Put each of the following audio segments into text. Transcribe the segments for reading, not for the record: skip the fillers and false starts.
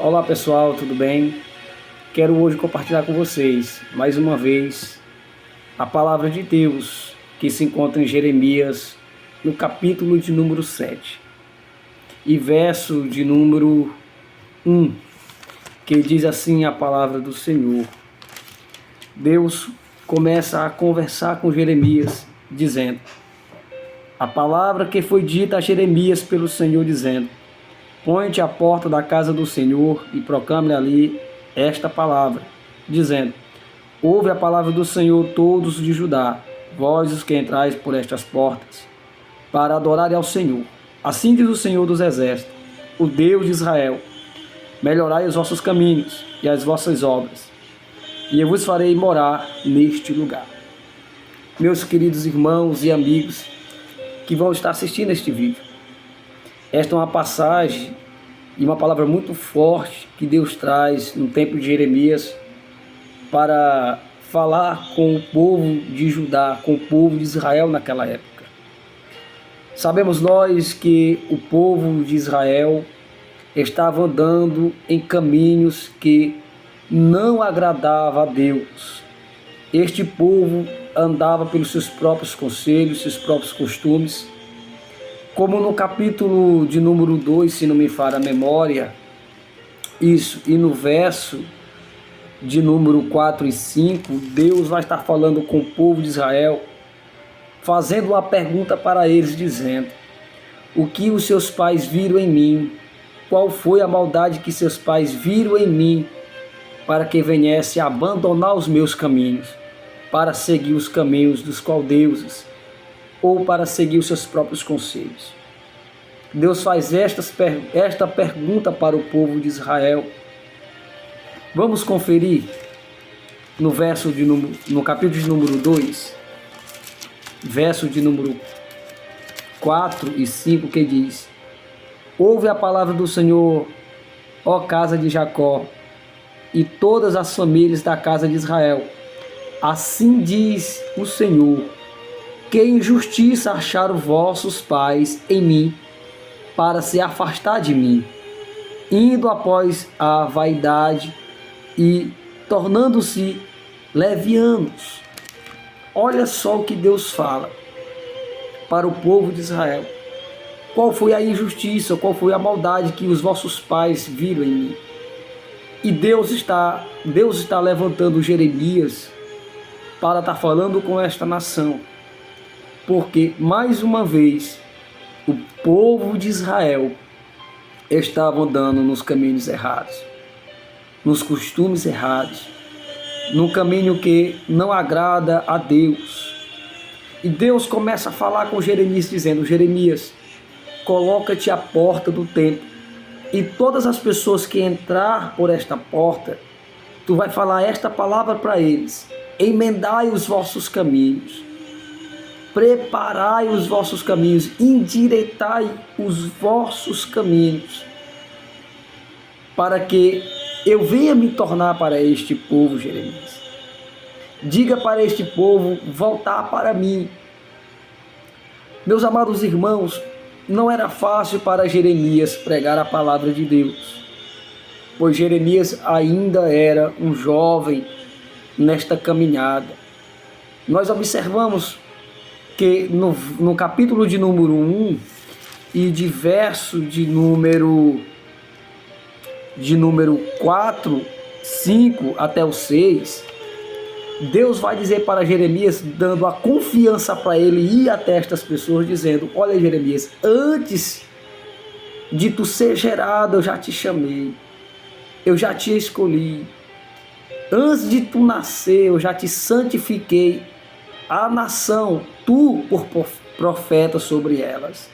Olá pessoal, tudo bem? Quero hoje compartilhar com vocês, mais uma vez, a palavra de Deus que se encontra em Jeremias, no capítulo de número 7 e verso de número 1, que diz assim a palavra do Senhor. Deus começa a conversar com Jeremias, dizendo: a palavra que foi dita a Jeremias pelo Senhor, dizendo: põe-te à porta da casa do Senhor e proclame ali esta palavra, dizendo: ouve a palavra do Senhor, todos de Judá, vós os que entrais por estas portas, para adorarem ao Senhor. Assim diz o Senhor dos Exércitos, o Deus de Israel: melhorai os vossos caminhos e as vossas obras, e eu vos farei morar neste lugar. Meus queridos irmãos e amigos que vão estar assistindo este vídeo, esta é uma passagem e uma palavra muito forte que Deus traz no tempo de Jeremias para falar com o povo de Judá, com o povo de Israel naquela época. Sabemos nós que o povo de Israel estava andando em caminhos que não agradavam a Deus. Este povo andava pelos seus próprios conselhos, seus próprios costumes, como no capítulo de número 2, se não me falha a memória, isso, e no verso de número 4 e 5, Deus vai estar falando com o povo de Israel, fazendo uma pergunta para eles, dizendo: o que os seus pais viram em mim? Qual foi a maldade que seus pais viram em mim, para que viesse a abandonar os meus caminhos, para seguir os caminhos dos caldeuses, ou para seguir os seus próprios conselhos? Deus faz esta pergunta para o povo de Israel. Vamos conferir no capítulo de número 2, verso de número 4 e 5, que diz: ouve a palavra do Senhor, ó casa de Jacó, e todas as famílias da casa de Israel. Assim diz o Senhor: que injustiça acharam vossos pais em mim, para se afastar de mim, indo após a vaidade e tornando-se levianos. Olha só o que Deus fala para o povo de Israel. Qual foi a injustiça, qual foi a maldade que os vossos pais viram em mim? E Deus está levantando Jeremias para estar falando com esta nação, porque mais uma vez o povo de Israel estava andando nos caminhos errados, nos costumes errados, num caminho que não agrada a Deus. E Deus começa a falar com Jeremias, dizendo: Jeremias, coloca-te à porta do templo, e todas as pessoas que entrar por esta porta, tu vai falar esta palavra para eles: emendai os vossos caminhos, preparai os vossos caminhos, endireitai os vossos caminhos, para que eu venha me tornar para este povo, Jeremias. Diga para este povo voltar para mim. Meus amados irmãos, não era fácil para Jeremias pregar a palavra de Deus, pois Jeremias ainda era um jovem nesta caminhada. Nós observamos que no capítulo de número 1 e de verso de número 4, 5 até o 6, Deus vai dizer para Jeremias, dando a confiança para ele ir até estas pessoas, dizendo: olha, Jeremias, antes de tu ser gerado, eu já te chamei, eu já te escolhi, antes de tu nascer, eu já te santifiquei a nação, tu por profeta sobre elas.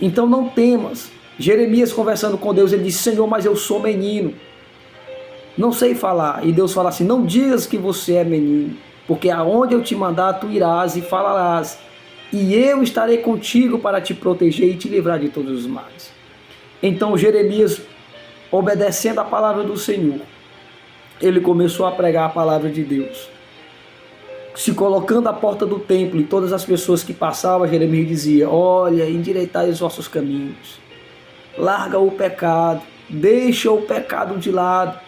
Então não temas. Jeremias, conversando com Deus, ele disse: Senhor, mas eu sou menino, não sei falar. E Deus fala assim: não digas que você é menino, porque aonde eu te mandar, tu irás e falarás, e eu estarei contigo para te proteger e te livrar de todos os males. Então Jeremias, obedecendo a palavra do Senhor, ele começou a pregar a palavra de Deus, se colocando à porta do templo, e todas as pessoas que passavam, Jeremias dizia: olha, endireitai os vossos caminhos, larga o pecado, Deixa o pecado de lado.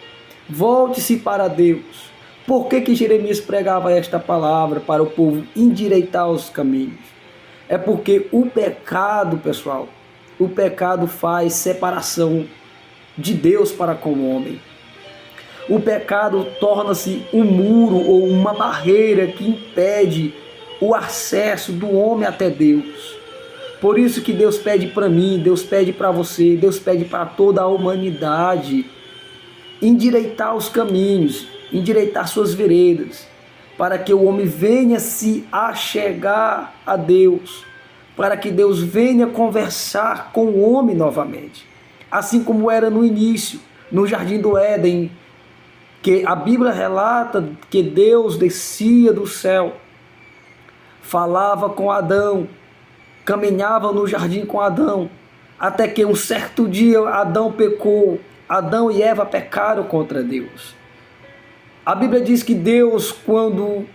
Volte-se para Deus. Por que Jeremias pregava esta palavra para o povo endireitar os caminhos? É porque o pecado, pessoal, o pecado faz separação de Deus para com o homem. O pecado torna-se um muro ou uma barreira que impede o acesso do homem até Deus. Por isso que Deus pede para mim, Deus pede para você, Deus pede para toda a humanidade endireitar os caminhos, endireitar suas veredas, para que o homem venha se achegar a Deus, para que Deus venha conversar com o homem novamente. Assim como era no início, no Jardim do Éden, que a Bíblia relata que Deus descia do céu, falava com Adão, caminhava no jardim com Adão, até que um certo dia Adão pecou, Adão e Eva pecaram contra Deus. A Bíblia diz que Deus, quando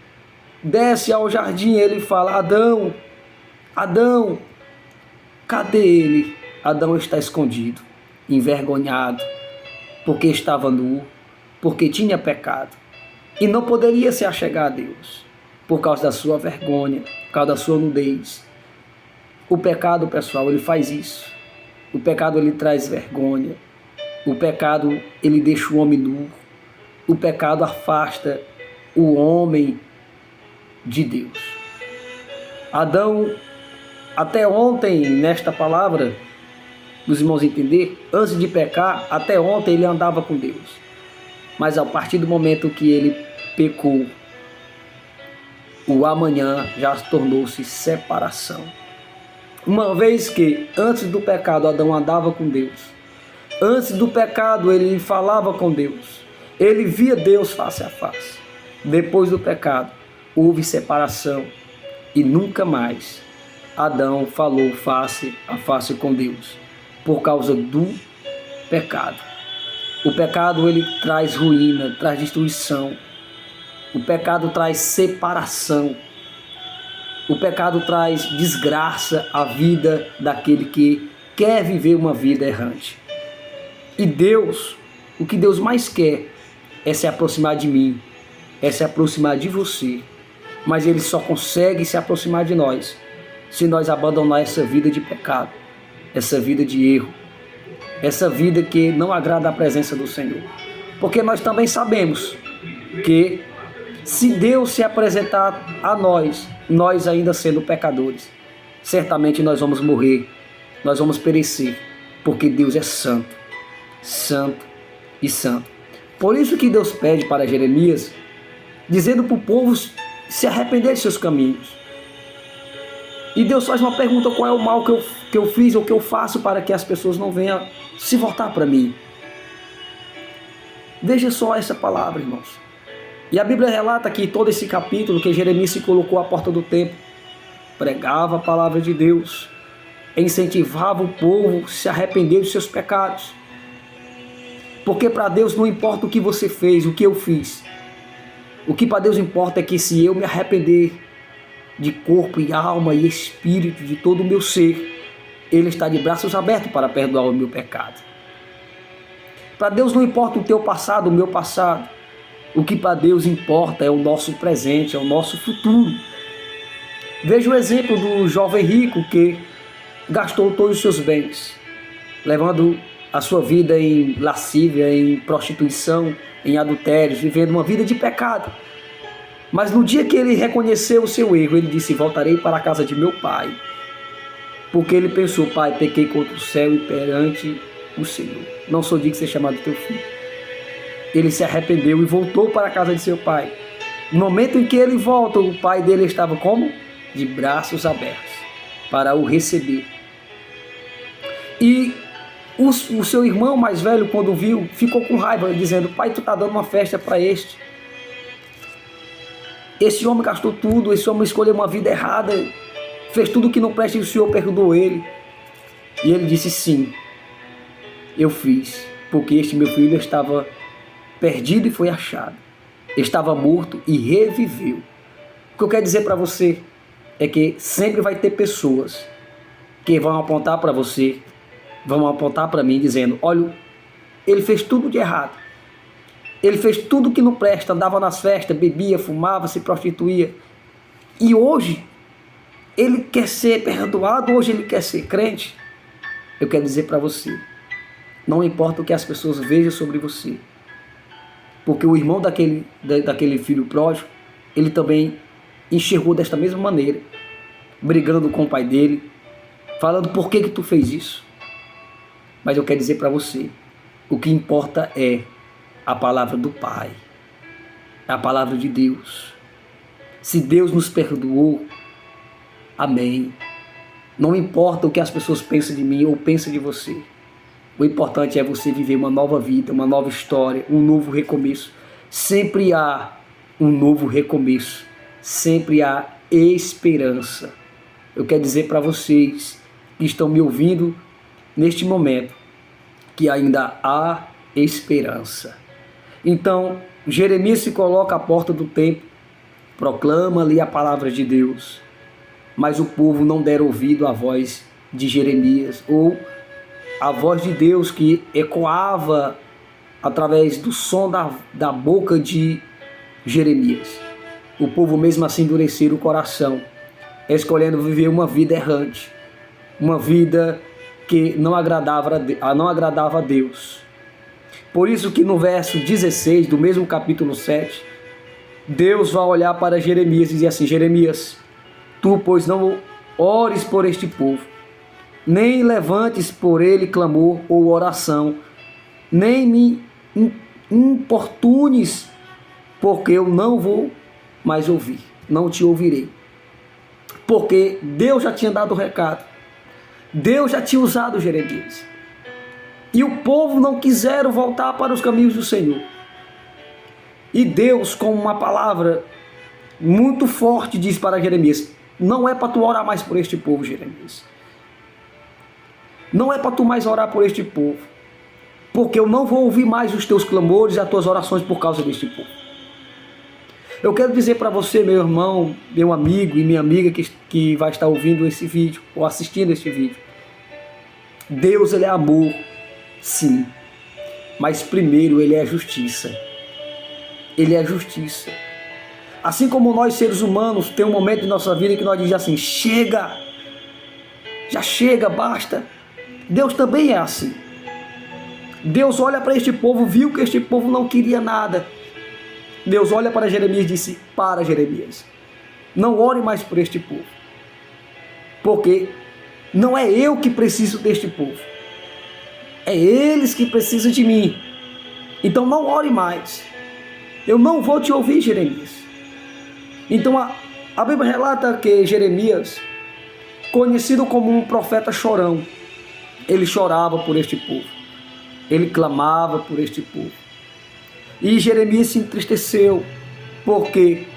desce ao jardim, ele fala: Adão, Adão, cadê ele? Adão está escondido, envergonhado, porque estava nu, porque tinha pecado, e não poderia se achegar a Deus, por causa da sua vergonha, por causa da sua nudez. O pecado, pessoal, ele faz isso. O pecado, ele traz vergonha. O pecado, ele deixa o homem nu. O pecado afasta o homem de Deus. Adão, até ontem, nesta palavra, dos irmãos entender, antes de pecar, até ontem ele andava com Deus. Mas a partir do momento que ele pecou, o amanhã já tornou-se separação. Uma vez que antes do pecado Adão andava com Deus, antes do pecado ele falava com Deus, ele via Deus face a face. Depois do pecado houve separação e nunca mais Adão falou face a face com Deus, por causa do pecado. O pecado, ele traz ruína, traz destruição. O pecado traz separação. O pecado traz desgraça à vida daquele que quer viver uma vida errante. E Deus, o que Deus mais quer é se aproximar de mim, é se aproximar de você. Mas Ele só consegue se aproximar de nós se nós abandonar essa vida de pecado, essa vida de erro, essa vida que não agrada a presença do Senhor. Porque nós também sabemos que se Deus se apresentar a nós, nós ainda sendo pecadores, certamente nós vamos morrer, nós vamos perecer, porque Deus é santo, santo e santo. Por isso que Deus pede para Jeremias, dizendo para o povo se arrepender de seus caminhos. E Deus faz uma pergunta: qual é o mal que eu fiz ou que eu faço para que as pessoas não venham se voltar para mim? Veja só essa palavra, irmãos. E a Bíblia relata aqui todo esse capítulo que Jeremias se colocou à porta do templo, pregava a palavra de Deus, incentivava o povo a se arrepender dos seus pecados. Porque para Deus não importa o que você fez, o que eu fiz. O que para Deus importa é que se eu me arrepender de corpo e alma e espírito, de todo o meu ser, Ele está de braços abertos para perdoar o meu pecado. Para Deus não importa o teu passado, o meu passado. O que para Deus importa é o nosso presente, é o nosso futuro. Veja o exemplo do jovem rico que gastou todos os seus bens, levando a sua vida em lascívia, em prostituição, em adultério, vivendo uma vida de pecado. Mas no dia que ele reconheceu o seu erro, ele disse: voltarei para a casa de meu pai. Porque ele pensou: pai, pequei contra o céu e perante o Senhor. Não sou digno de ser chamado teu filho. Ele se arrependeu e voltou para a casa de seu pai. No momento em que ele volta, o pai dele estava como? De braços abertos para o receber. E o seu irmão mais velho, quando viu, ficou com raiva, dizendo: pai, tu está dando uma festa para este. Esse homem gastou tudo, esse homem escolheu uma vida errada, fez tudo que não presta e o Senhor perdoou ele. E ele disse: sim, eu fiz, porque este meu filho estava perdido e foi achado, estava morto e reviveu. O que eu quero dizer para você é que sempre vai ter pessoas que vão apontar para você, vão apontar para mim dizendo: olha ele fez tudo de errado. Ele fez tudo que não presta, andava nas festas, bebia, fumava, se prostituía. E hoje, ele quer ser perdoado, hoje ele quer ser crente. Eu quero dizer para você, não importa o que as pessoas vejam sobre você. Porque o irmão daquele filho pródigo, ele também enxergou desta mesma maneira, brigando com o pai dele, falando por que tu fez isso. Mas eu quero dizer para você, o que importa é a palavra do Pai, a palavra de Deus. Se Deus nos perdoou, amém. Não importa o que as pessoas pensam de mim ou pensam de você. O importante é você viver uma nova vida, uma nova história, um novo recomeço. Sempre há um novo recomeço. Sempre há esperança. Eu quero dizer para vocês que estão me ouvindo neste momento que ainda há esperança. Então, Jeremias se coloca à porta do templo, proclama ali a palavra de Deus, mas o povo não deram ouvido à voz de Jeremias, ou a voz de Deus que ecoava através do som da boca de Jeremias. O povo mesmo assim endureceu o coração, escolhendo viver uma vida errante, uma vida que não agradava a Deus. Por isso que no verso 16 do mesmo capítulo 7, Deus vai olhar para Jeremias e dizer assim: Jeremias, tu, pois, não ores por este povo, nem levantes por ele clamor ou oração, nem me importunes, porque eu não vou mais ouvir, não te ouvirei. Porque Deus já tinha dado o recado, Deus já tinha usado Jeremias. E o povo não quiseram voltar para os caminhos do Senhor. E Deus, com uma palavra muito forte, diz para Jeremias: não é para tu orar mais por este povo, Jeremias. Não é para tu mais orar por este povo. Porque eu não vou ouvir mais os teus clamores e as tuas orações por causa deste povo. Eu quero dizer para você, meu irmão, meu amigo e minha amiga que vai estar ouvindo esse vídeo ou assistindo este vídeo. Deus, ele é amor. Sim, mas primeiro ele é justiça. Ele é justiça. Assim como nós seres humanos tem um momento em nossa vida que nós dizemos assim: chega, já chega, basta. Deus também é assim. Deus olha para este povo, viu que este povo não queria nada. Deus olha para Jeremias e disse: para, Jeremias, não ore mais por este povo, porque não é eu que preciso deste povo. É eles que precisam de mim. Então não ore mais. Eu não vou te ouvir, Jeremias. Então a Bíblia relata que Jeremias, conhecido como um profeta chorão, ele chorava por este povo. Ele clamava por este povo. E Jeremias se entristeceu, porque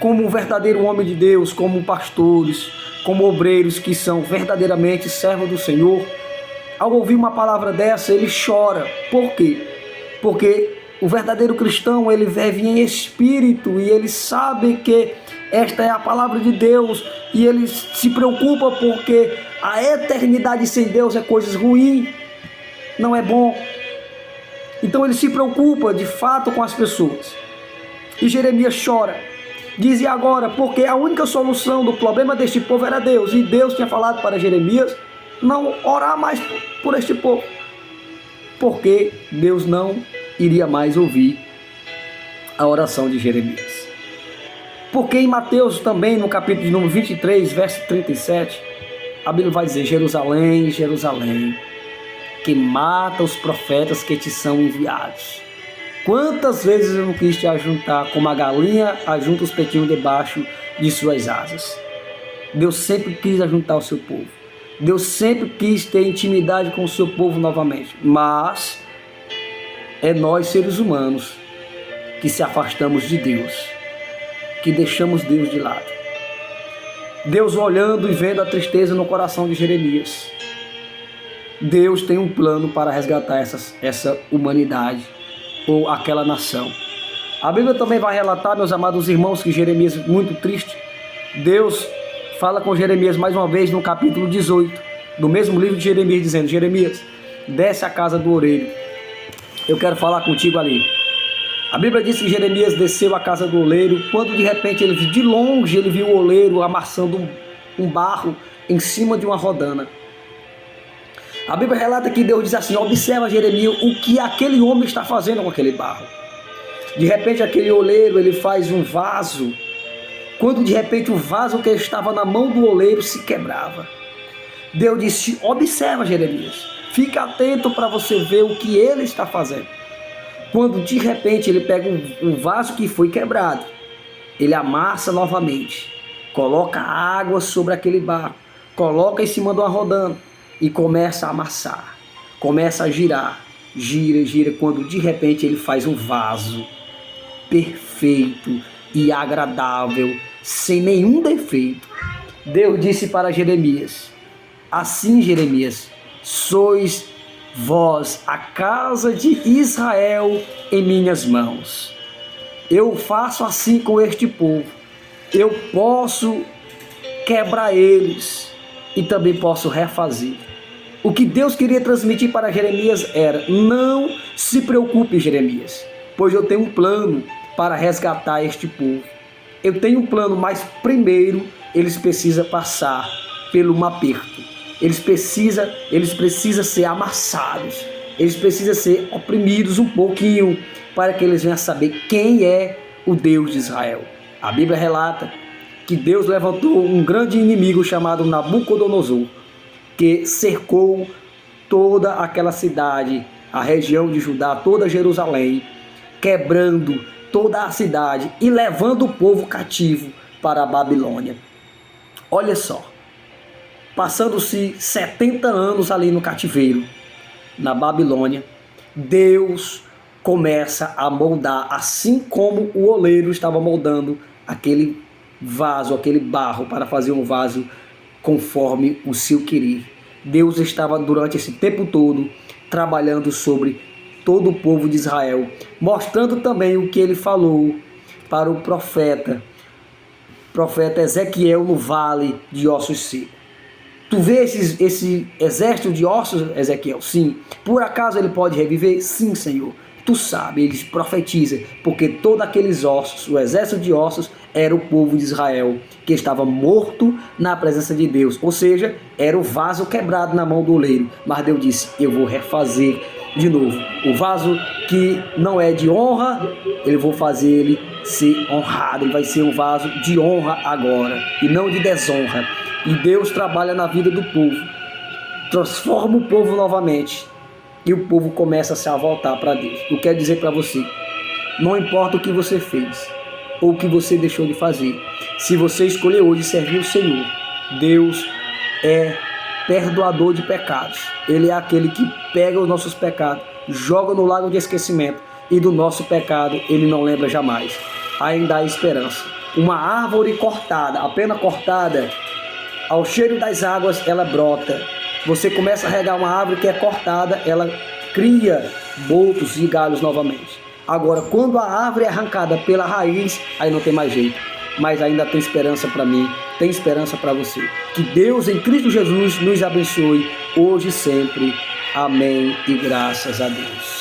como um verdadeiro homem de Deus, como pastores, como obreiros que são verdadeiramente servos do Senhor, ao ouvir uma palavra dessa, ele chora. Por quê? Porque o verdadeiro cristão, ele vive em espírito e ele sabe que esta é a palavra de Deus e ele se preocupa porque a eternidade sem Deus é coisa ruim, não é bom. Então ele se preocupa de fato com as pessoas. E Jeremias chora. Diz: e agora? Porque a única solução do problema deste povo era Deus. E Deus tinha falado para Jeremias não orar mais por este povo, porque Deus não iria mais ouvir a oração de Jeremias. Porque em Mateus também, no capítulo de número 23, verso 37, a Bíblia vai dizer: Jerusalém, Jerusalém, que mata os profetas que te são enviados. Quantas vezes eu não quis te ajuntar, como a galinha ajunta os petinhos debaixo de suas asas. Deus sempre quis ajuntar o seu povo. Deus sempre quis ter intimidade com o seu povo novamente. Mas é nós, seres humanos, que se afastamos de Deus, que deixamos Deus de lado. Deus olhando e vendo a tristeza no coração de Jeremias. Deus tem um plano para resgatar essa humanidade ou aquela nação. A Bíblia também vai relatar, meus amados irmãos, que Jeremias, muito triste, Deus fala com Jeremias mais uma vez no capítulo 18, do mesmo livro de Jeremias, dizendo: Jeremias, desce à casa do orelho, Eu quero falar contigo ali. A Bíblia diz que Jeremias desceu à casa do oleiro, quando de repente de longe ele viu o oleiro amassando um barro em cima de uma rodana. A Bíblia relata que Deus diz assim: observa, Jeremias, o que aquele homem está fazendo com aquele barro. De repente aquele oleiro ele faz um vaso, quando de repente o vaso que estava na mão do oleiro se quebrava. Deus disse: observa, Jeremias, fica atento para você ver o que ele está fazendo. Quando de repente ele pega um vaso que foi quebrado, ele amassa novamente, coloca água sobre aquele barro, coloca em cima de uma rodana e começa a amassar, começa a girar, gira, quando de repente ele faz um vaso perfeito e agradável, sem nenhum defeito. Deus disse para Jeremias: assim, Jeremias, sois vós, a casa de Israel, em minhas mãos. Eu faço assim com este povo. Eu posso quebrar eles e também posso refazer. O que Deus queria transmitir para Jeremias era: não se preocupe, Jeremias, pois eu tenho um plano para resgatar este povo. Eu tenho um plano, mas primeiro eles precisam passar pelo um aperto. Eles precisam ser amassados, eles precisam ser oprimidos um pouquinho, para que eles venham a saber quem é o Deus de Israel. A Bíblia relata que Deus levantou um grande inimigo chamado Nabucodonosor, que cercou toda aquela cidade, a região de Judá, toda Jerusalém, quebrando toda a cidade e levando o povo cativo para a Babilônia. Olha só, passando-se 70 anos ali no cativeiro, na Babilônia, Deus começa a moldar, assim como o oleiro estava moldando aquele vaso, aquele barro, para fazer um vaso conforme o seu querer. Deus estava durante esse tempo todo trabalhando sobre todo o povo de Israel, mostrando também o que ele falou para o profeta Ezequiel no vale de ossos secos. Tu vês esse exército de ossos, Ezequiel? Sim. Por acaso ele pode reviver? Sim, Senhor. Tu sabe, ele profetiza, porque todos aqueles ossos, o exército de ossos, era o povo de Israel, que estava morto na presença de Deus. Ou seja, era o vaso quebrado na mão do oleiro. Mas Deus disse: eu vou refazer de novo. O vaso que não é de honra, eu vou fazer ele ser honrado. Ele vai ser um vaso de honra agora, e não de desonra. E Deus trabalha na vida do povo, transforma o povo novamente, e o povo começa a se voltar para Deus. Eu quero dizer para você: não importa o que você fez ou o que você deixou de fazer, se você escolher hoje servir o Senhor, Deus é perdoador de pecados. Ele é aquele que pega os nossos pecados, joga no lago de esquecimento, e do nosso pecado Ele não lembra jamais. Ainda há esperança. Uma árvore cortada, apenas cortada, ao cheiro das águas ela brota. Você começa a regar uma árvore que é cortada, ela cria brotos e galhos novamente. Agora, quando a árvore é arrancada pela raiz, aí não tem mais jeito. Mas ainda tem esperança para mim, tem esperança para você. Que Deus em Cristo Jesus nos abençoe hoje e sempre. Amém e graças a Deus.